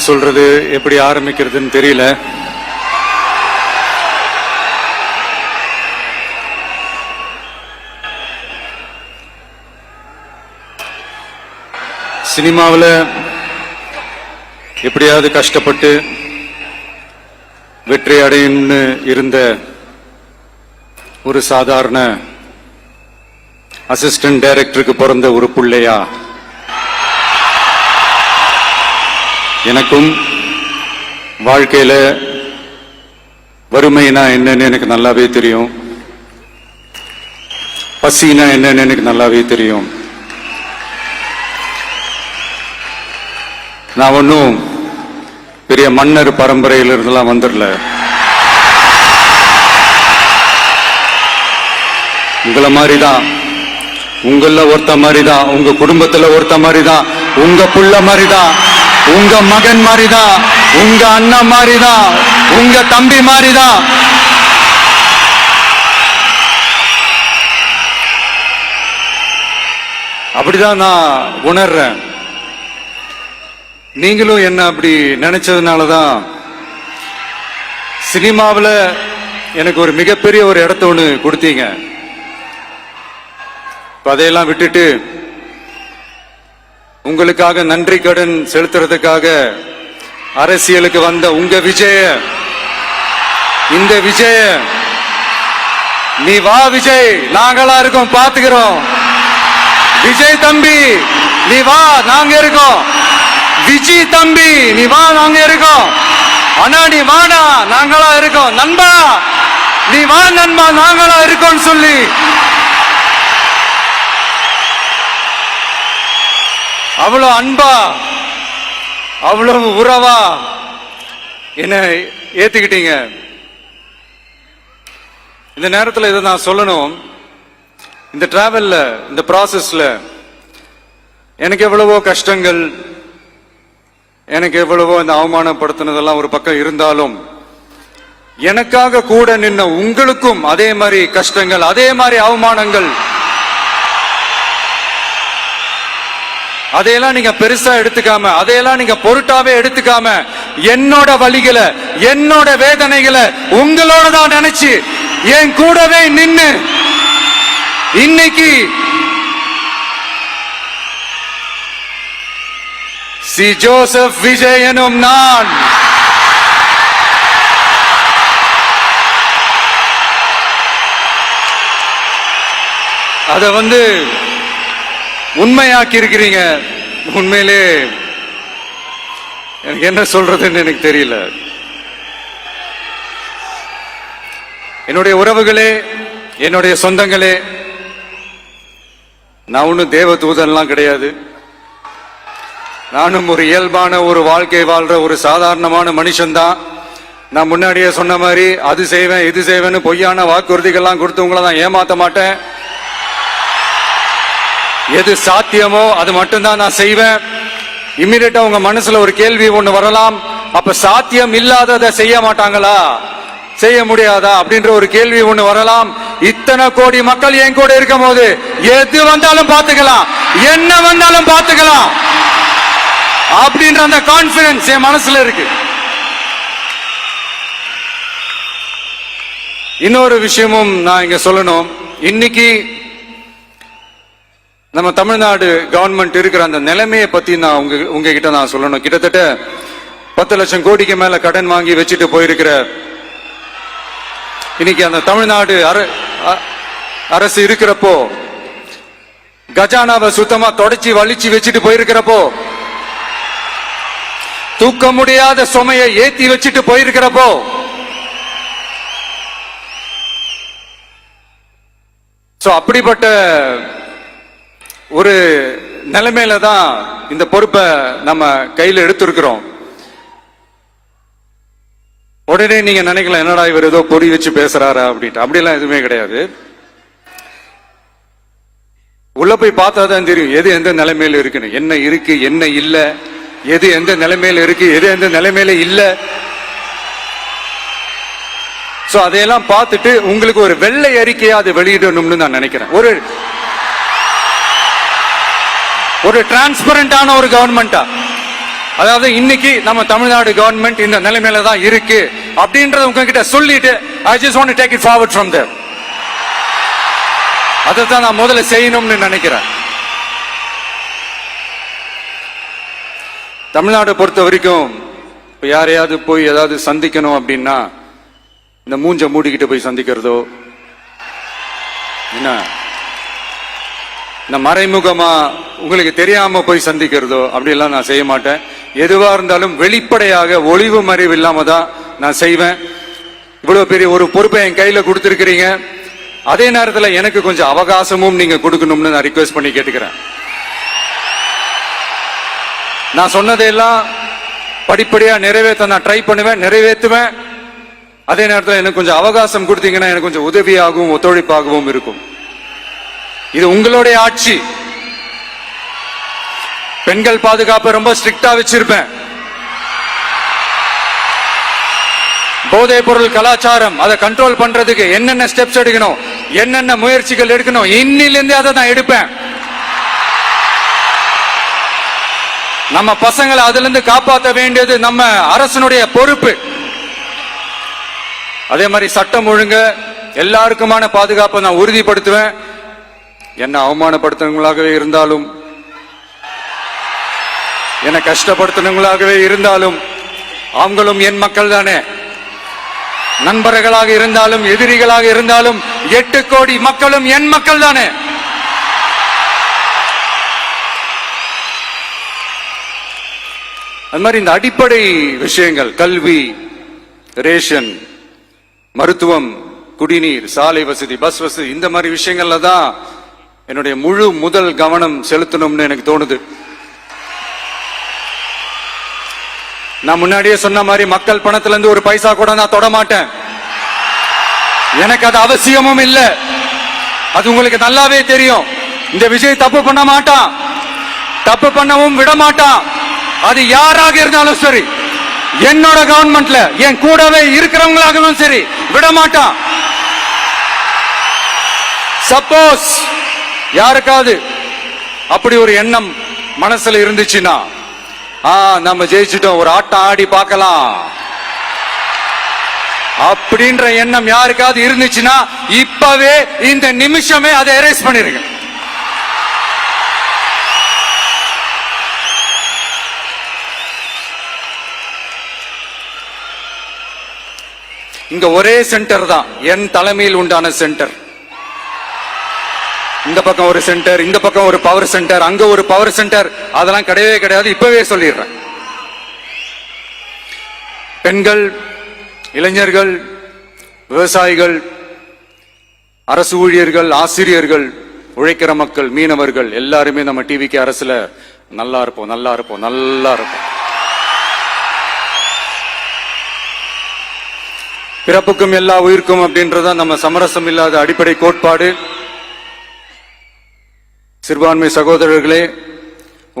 சொல்றது எப்படி ஆரம்பிக்கிறதுன்னு தெரியல. சினிமாவில் எப்படியாவது கஷ்டப்பட்டு வெற்றி அடையணும்னு இருந்த ஒரு சாதாரண அசிஸ்டன்ட் டைரக்டருக்கு பிறந்த ஒரு பிள்ளையா எனக்கும் வாழ்க்கையில வறுமைனா என்னன்னு எனக்கு நல்லாவே தெரியும், பசினா என்னன்னு எனக்கு நல்லாவே தெரியும். நான் ஒன்னும் பெரிய மன்னர் பரம்பரையில இருந்தெல்லாம் வந்துடல. உங்களை மாதிரிதான், உங்கள ஒருத்த மாதிரிதான், உங்க குடும்பத்துல ஒருத்த மாதிரிதான், உங்க புள்ள மாதிரிதான், உங்க மகன் மாதிரிதான், உங்க அண்ணன் மாதிரிதான், உங்க தம்பி மாதிரிதான். அப்படிதான் நான் உணர்றேன். நீங்களும் என்ன அப்படி நினைச்சதுனாலதான் சினிமாவில் எனக்கு ஒரு மிகப்பெரிய ஒரு இடத்த ஒண்ணு கொடுத்தீங்க. அதையெல்லாம் விட்டுட்டு உங்களுக்காக நன்றி கடன் செலுத்துறதுக்காக அரசியலுக்கு வந்த உங்க விஜய, இந்த விஜய, நீ வா விஜய், நாங்களா இருக்கோம், பாத்துக்கிறோம். விஜய் தம்பி நீ வா, நாங்க இருக்கோம். விஜய் தம்பி நீ வா, நாங்க இருக்கோம். அண்ணா நீ வாடா, நாங்களா இருக்கோம். நண்பா நீ வா நண்பா, நாங்களா இருக்கோம் சொல்லி அவ்வளவு அன்பா, அவ்வளவு உறவா என்ன ஏத்துக்கிட்டீங்க. இந்த நேரத்தில் இதை நான் சொல்லணும். இந்த டிராவல்ல, இந்த ப்ராசஸ்ல எனக்கு எவ்வளவோ கஷ்டங்கள், எனக்கு எவ்வளவோ இந்த அவமானப்படுத்தினதெல்லாம் ஒரு பக்கம் இருந்தாலும், எனக்காக கூட நின்ன உங்களுக்கும் அதே மாதிரி கஷ்டங்கள், அதே மாதிரி அவமானங்கள், அதையெல்லாம் நீங்க பெருசா எடுத்துக்காம, அதையெல்லாம் நீங்க பொருட்டாவே எடுத்துக்காம, என்னோட வலிகளை, என்னோட வேதனைகளை உங்களோட தான் நினைச்சு என் கூடவே நின்னு இன்னைக்கு சி ஜோசப் விஜய் எனும் நான் அத உண்மையாக்கி இருக்கிறீங்க. உண்மையிலே எனக்கு என்ன சொல்றதுன்னு எனக்கு தெரியல. என்னுடைய உறவுகளே, என்னுடைய சொந்தங்களே, நான் ஒன்னும் தேவ தூதன்லாம் கிடையாது. நானும் ஒரு இயல்பான ஒரு வாழ்க்கை வாழ்ற ஒரு சாதாரணமான மனுஷன்தான். நான் முன்னாடியே சொன்ன மாதிரி அது செய்வேன் இது செய்வேன்னு பொய்யான வாக்குறுதிகள்லாம் கொடுத்தவங்கள தான் ஏமாத்த மாட்டேன். எது சாத்தியமோ அது மட்டும்தான் நான் செய்வேன். இம்மிடியட்டா உங்க மனசுல ஒரு கேள்வி ஒண்ணு வரலாம், அப்ப சாத்தியம் இல்லாததை செய்ய மாட்டாங்களா, செய்ய முடியாதா அப்படின்ற ஒரு கேள்வி ஒண்ணு வரலாம். இத்தனை கோடி மக்கள் என் கூட இருக்கும் போது எது வந்தாலும் பாத்துக்கலாம், என்ன வந்தாலும் பாத்துக்கலாம் அப்படின்ற அந்த கான்பிடன்ஸ் என் மனசுல இருக்கு. இன்னொரு விஷயமும் நான் இங்க சொல்லணும். இன்னைக்கு நம்ம தமிழ்நாடு கவர்மெண்ட் இருக்கிற அந்த நிலைமையை பத்தி நான் உங்ககிட்ட நான் சொல்லணும். கிட்டத்தட்ட 10 லட்சம் கோடிக்கு மேல கடன் வாங்கி வச்சுட்டு போயிருக்கிற இன்னைக்கு அந்த தமிழ்நாடு அரசு இருக்கிறப்போ, கஜானாவை சுத்தமா தொடச்சி வலிச்சு வச்சுட்டு போயிருக்கிறப்போ, தூக்க முடியாத சுமையை ஏத்தி வச்சுட்டு போயிருக்கிறப்போ, அப்படிப்பட்ட ஒரு நிலைமையில தான் இந்த பொறுப்பை நம்ம கையில் எடுத்திருக்கிறோம். உடனே நீங்க நினைக்கலாம், என்னடா இவர் ஏதோ பொறி வச்சு பேசுறாரா அப்படின்ட்டு. அப்படியெல்லாம் எதுவுமே கிடையாது. உள்ள போய் பார்த்தா தான் தெரியும் எது எந்த நிலைமையில இருக்குன்னு, என்ன இருக்கு என்ன இல்ல, எது எந்த நிலைமையில இருக்கு எது எந்த நிலைமையில இல்ல. அதையெல்லாம் பார்த்துட்டு உங்களுக்கு ஒரு வெள்ளை அறிக்கையா அது வெளியிடணும்னு நான் நினைக்கிறேன். ஒரு டிரான்ஸ்பரண்டான ஒரு கவர்மெண்டா அதாவது இன்னைக்கு நம்ம தமிழ்நாடு கவர்மெண்ட் இந்த நிலைமையில தான் இருக்கு அப்படின்றத உங்ககிட்ட சொல்லிட்டு I just want to take it forward from there. அதைத்தான் நான் முதல்ல செய்யணும்னு நினைக்கிறேன். தமிழ்நாடு பொறுத்த வரைக்கும் இப்ப யாரையாவது போய் ஏதாவது சந்திக்கணும் அப்படின்னா இந்த மூஞ்ச மூடிக்கிட்டு போய் சந்திக்கிறதோ, என்ன இந்த மறைமுகமா உங்களுக்கு தெரியாம போய் சந்திக்கிறதோ அப்படியெல்லாம் நான் செய்ய மாட்டேன். எதுவா இருந்தாலும் வெளிப்படையாக ஒளிவு மறைவு இல்லாம தான் நான் செய்வேன். இவ்வளவு பெரிய ஒரு பொறுப்பை என் கையில கொடுத்திருக்கிறீங்க. அதே நேரத்தில் எனக்கு கொஞ்சம் அவகாசமும் நீங்க கொடுக்கணும்னு நான் ரிக்வெஸ்ட் பண்ணி கேட்டுக்கிறேன். நான் சொன்னதையெல்லாம் படிப்படியா நிறைவேற்ற நான் ட்ரை பண்ணுவேன், நிறைவேற்றுவேன். அதே நேரத்தில் எனக்கு கொஞ்சம் அவகாசம் கொடுத்தீங்கன்னா எனக்கு கொஞ்சம் உதவியாகவும் ஒத்துழைப்பாகவும் இருக்கும். இது உங்களுடைய ஆட்சி. பெண்கள் பாதுகாப்பை ரொம்ப ஸ்ட்ரிக்டா வச்சிருப்பேன். போதைப் பொருள் கலாச்சாரம் அதை கண்ட்ரோல் பண்றதுக்கு என்னென்ன ஸ்டெப்ஸ் எடுக்கணும், என்னென்ன முயற்சிகள் எடுக்கணும், இன்னிலிருந்தே அதை நான் எடுப்பேன். நம்ம பசங்களை அதுல இருந்து காப்பாற்ற வேண்டியது நம்ம அரசனுடைய பொறுப்பு. அதே மாதிரி சட்டம் ஒழுங்கு எல்லாருக்குமான பாதுகாப்பை நான் உறுதிப்படுத்துவேன். என்ன அவமானப்படுத்துறவங்களாகவே இருந்தாலும், என்ன கஷ்டப்படுத்துறவங்களாகவே இருந்தாலும் அவங்களும் என் மக்கள் தானே. நண்பர்களாக இருந்தாலும் எதிரிகளாக இருந்தாலும் 8 கோடி மக்களும் என் மக்கள் தானே. அது மாதிரி இந்த அடிப்படை விஷயங்கள், கல்வி, ரேஷன், மருத்துவம், குடிநீர், சாலை வசதி, பஸ் வசதி, இந்த மாதிரி விஷயங்கள்ல தான் என்னுடைய முதல் கவனம் செலுத்தணும்னு எனக்கு தோணுது. நான் முன்னாடியே சொன்ன மாதிரி மக்கள் பணத்துல இருந்து ஒரு பைசா கூட நான் தொட மாட்டேன். எனக்கு அது அவசியமும் இல்லை. அது உங்களுக்கு நல்லாவே தெரியும். இந்த விஜய் தப்பு பண்ண மாட்டான், தப்பு பண்ணவும் விட மாட்டான். அது யாராக இருந்தாலும் சரி, என்னோட கவர்மெண்ட்ல என் கூடவே இருக்கிறவங்களாகவும் சரி விட மாட்டான். சப்போஸ் யாருக்காவது அப்படி ஒரு எண்ணம் மனசுல இருந்துச்சுன்னா, நம்ம ஜெயிச்சிட்டோம், ஒரு ஆட்டம் ஆடி பார்க்கலாம் அப்படின்ற எண்ணம் யாருக்காவது இருந்துச்சுன்னா இப்பவே இந்த நிமிஷமே அதை எரேஸ் பண்ணிருங்க. இங்க ஒரே சென்டர் தான், என் தலைமையில் உண்டான சென்டர். இந்த பக்கம் ஒரு சென்டர், இந்த பக்கம் ஒரு பவர் சென்டர், அங்க ஒரு பவர் சென்டர், அதெல்லாம் கிடையவே கிடையாது. இப்பவே சொல்லிடுறேன். பெண்கள், இளைஞர்கள், விவசாயிகள், அரசு ஊழியர்கள், ஆசிரியர்கள், உழைக்கிற மக்கள், மீனவர்கள் எல்லாருமே நம்ம டிவிக்கு அரசுல நல்லா இருப்போம், நல்லா இருப்போம், நல்லா இருப்போம். பிறப்புக்கும் எல்லா உயிர்க்கும் அப்படின்றத நம்ம சமரசம் இல்லாத அடிப்படை கோட்பாடு. சிறுபான்மை சகோதரர்களே,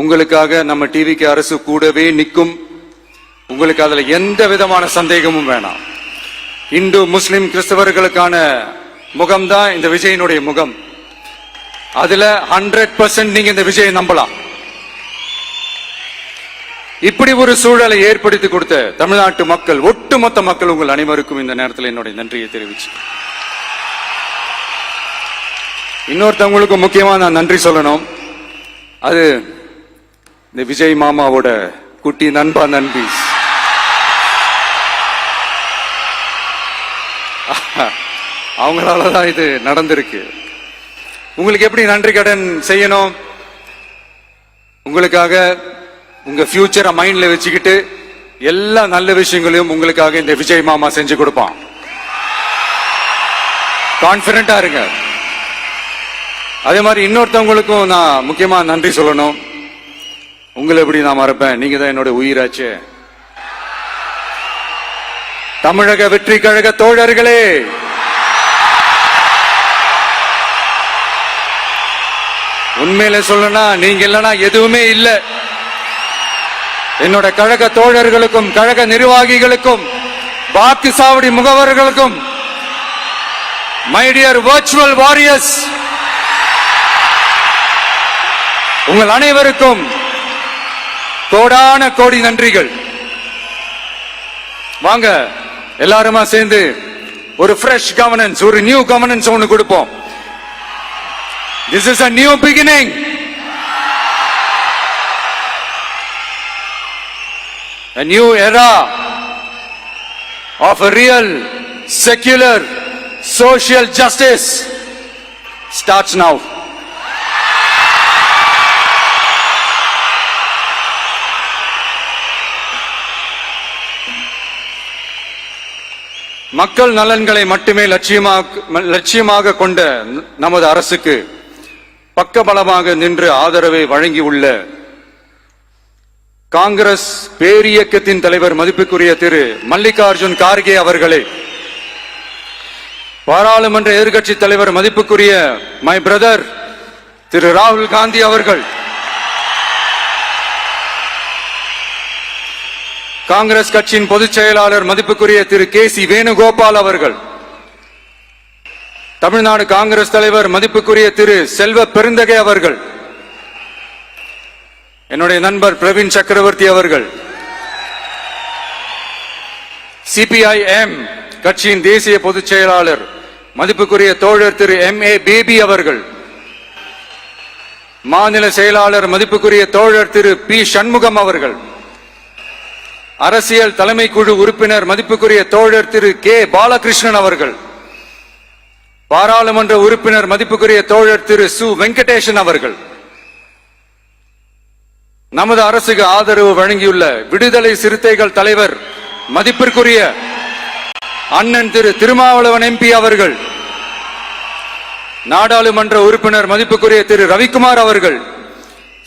உங்களுக்காக நம்ம டிவிக்கு அரசு கூடவே நிற்கும். உங்களுக்கு அதுல எந்த விதமான சந்தேகமும் வேணாம். இந்து, முஸ்லிம், கிறிஸ்தவர்களுக்கான முகம்தான் இந்த விஜயனுடைய முகம். அதுல 100% நீங்க இந்த விஜயை நம்பலாம். இப்படி ஒரு சூழலை ஏற்படுத்தி கொடுத்த தமிழ்நாட்டு மக்கள், ஒட்டுமொத்த மக்கள், உங்கள் அனைவருக்கும் இந்த நேரத்தில் என்னுடைய நன்றியை தெரிவிச்சு, இன்னொருத்தவங்களுக்கு முக்கியமா நான் நன்றி சொல்லணும். அது இந்த விஜய் மாமாவோட குட்டி நண்பா, நண்பி. அவங்களாலதான் இது நடந்திருக்கு. உங்களுக்கு எப்படி நன்றி கடன் செய்யணும்? உங்களுக்காக உங்க ஃபியூச்சரை மைண்ட்ல வச்சுக்கிட்டு எல்லா நல்ல விஷயங்களையும் உங்களுக்காக இந்த விஜய் மாமா செஞ்சு கொடுப்பான். கான்பிடண்டா இருங்க. அதே மாதிரி இன்னொருத்தவங்களுக்கும் நான் முக்கியமா நன்றி சொல்லணும். உங்களை எப்படி நான் மறப்பேன்? நீங்க தான் என்னோட உயிராச்சு. தமிழக வெற்றி கழக தோழர்களே, உண்மையில சொல்லணும்னா நீங்க இல்லைன்னா எதுவுமே இல்லை. என்னோட கழக தோழர்களுக்கும், கழக நிர்வாகிகளுக்கும், வாக்கு சாவடி முகவர்களுக்கும், மை டியர் வர்ச்சுவல் வாரியர்ஸ், உங்கள் அனைவருக்கும் கோடான கோடி நன்றிகள். வாங்க எல்லாருமா சேர்ந்து ஒரு ஃப்ரெஷ் கவர்னன்ஸ், ஒரு நியூ கவர்னன்ஸ் ஒன்னு கொடுப்போம். This is a new beginning. A new era of a real secular social justice starts now. மக்கள் நலன்களை மட்டுமே லட்சியமாக கொண்ட நமது அரசுக்கு பக்கபலமாக நின்று ஆதரவை வழங்கியுள்ள காங்கிரஸ் பேரியக்கத்தின் தலைவர் மதிப்புக்குரிய திரு மல்லிகார்ஜுன் கார்கே அவர்களே, பாராளுமன்ற எதிர்க்கட்சி தலைவர் மதிப்புக்குரிய மை பிரதர் திரு ராகுல் காந்தி அவர்கள், காங்கிரஸ் கட்சியின் பொதுச் செயலாளர் மதிப்புக்குரிய திரு கே.சி. வேணுகோபால் அவர்கள், தமிழ்நாடு காங்கிரஸ் தலைவர் மதிப்புக்குரிய திரு செல்வ பெருந்தகை அவர்கள், என்னுடைய நண்பர் பிரவீன் சக்கரவர்த்தி அவர்கள், சிபிஐஎம் கட்சியின் தேசிய பொதுச் செயலாளர் மதிப்புக்குரிய தோழர் திரு M.A. பேபி அவர்கள், மாநில செயலாளர் மதிப்புக்குரிய தோழர் திரு பி. சண்முகம் அவர்கள், அரசியல் தலைமை குழு உறுப்பினர் மதிப்புக்குரிய தோழர் திரு கே. பாலகிருஷ்ணன் அவர்கள், பாராளுமன்ற உறுப்பினர் மதிப்புக்குரிய தோழர் திரு சு. வெங்கடேசன் அவர்கள், நமது அரசுக்கு ஆதரவு வழங்கியுள்ள விடுதலை சிறுத்தைகள் தலைவர் மதிப்பிற்குரிய அண்ணன் திரு திருமாவளவன் MP அவர்கள், நாடாளுமன்ற உறுப்பினர் மதிப்புக்குரிய திரு ரவிக்குமார் அவர்கள்,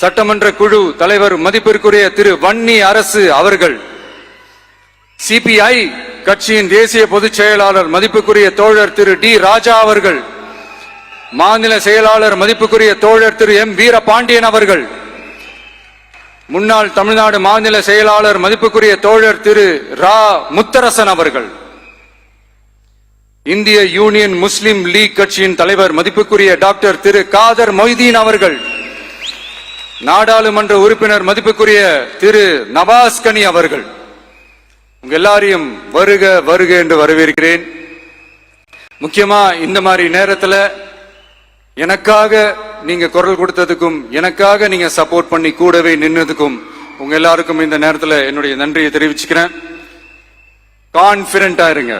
சட்டமன்ற குழு தலைவர் மதிப்பிற்குரிய திரு வன்னி அரசு அவர்கள், சிபிஐ கட்சியின் தேசிய பொதுச் செயலாளர் மதிப்புக்குரிய தோழர் திரு டி. ராஜா அவர்கள், மாநில செயலாளர் மதிப்புக்குரிய தோழர் திரு M. வீரபாண்டியன் அவர்கள், முன்னாள் தமிழ்நாடு மாநில செயலாளர் மதிப்புக்குரிய தோழர் திரு ரா. முத்தரசன் அவர்கள், இந்திய யூனியன் முஸ்லிம் லீக் கட்சியின் தலைவர் மதிப்புக்குரிய டாக்டர் திரு காதர் மொய்தீன் அவர்கள், நாடாளுமன்ற உறுப்பினர் மதிப்புக்குரிய திரு நவாஸ் கனி அவர்கள், உங்க எல்லாரையும் வருக வருக என்று வரவேற்கிறேன். முக்கியமா இந்த மாதிரி நேரத்துல எனக்காக நீங்க குரல் கொடுத்ததுக்கும், எனக்காக நீங்க சப்போர்ட் பண்ணி கூடவே நின்னதுக்கும் உங்க எல்லாருக்கும் இந்த நேரத்துல என்னுடைய நன்றியை தெரிவிச்சுக்கிறேன். கான்பிடென்டா இருங்க.